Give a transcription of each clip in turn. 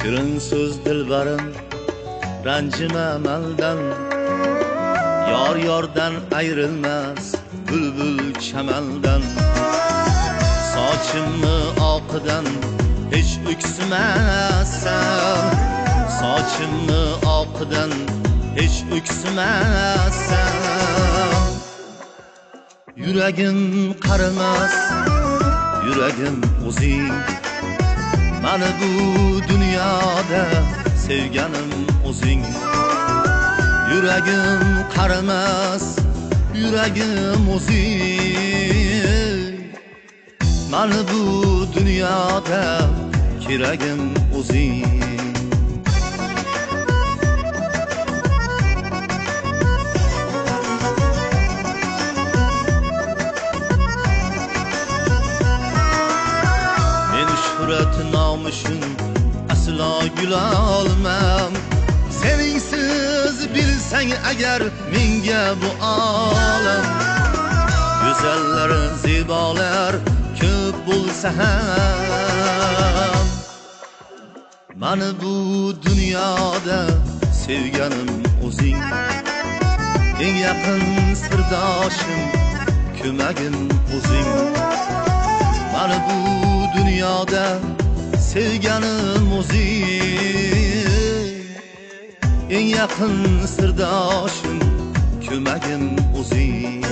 Shirin so'z dilbarim, ranjima maldan. Yor yordan ayrilmas bulbul chamaldan. Sochimni oqidan hech o'ksimassan. Sochimni oqidan hech o'ksimassan. Yuragim qarimas, yuragim o'zing. Mani bu dunyoda sevganim o'zing. Yuragim qarimas, yuragim o'zing. Mani bu dunyoda keragim o'zing. Shuhrat nomushin aslo gulolmam. Seningsiz bilsang agar menga bu olam. Go'zallar, zebolar ko'p bo'lsa ham, mani bu dunyoda sevganim o'zing. Eng yaqin sirdoshim, ko'magim o'zing. Mani bu dunyoda sevganim o'zing. Eng yaqin sirdoshim, ko'magim o'zing.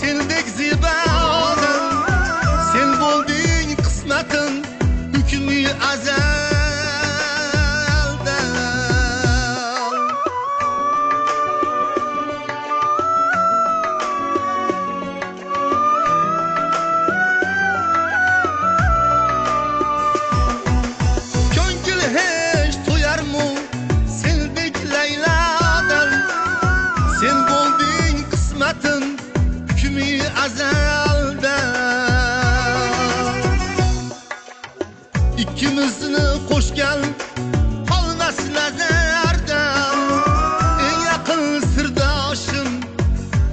Sendek zibadan, sen bo'lding qismatim, hukmi azaldan. Ko'ngil hech to'yarmu sendek Layladan, sen bo'lding qismatim, azaldan. İkimizni qo'shgan qolmas nazardan. Eng yaqin sirdoshim,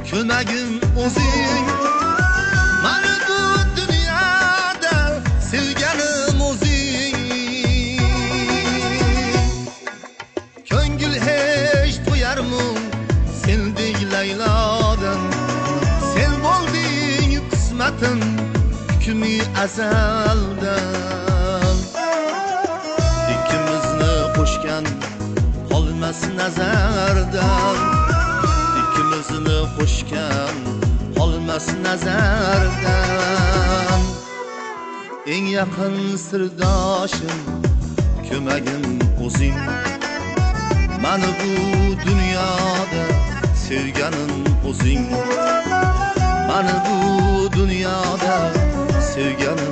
ko'magim o'zing. Mani bu dunyoda sevganim o'zing. Ko'ngil hech to'yarmu sendek Layladan, sen bo'lding qismatim, hukmi azaldan. Ikkimizni qo'shgan qolmas nazardan. Ikkimizni qo'shgan qolmas nazardan. Eng yaqin sirdoshim, ko'magim o'zing. Mani bu dunyoda sevganim o'zing. Mani bu dunyoda sevganim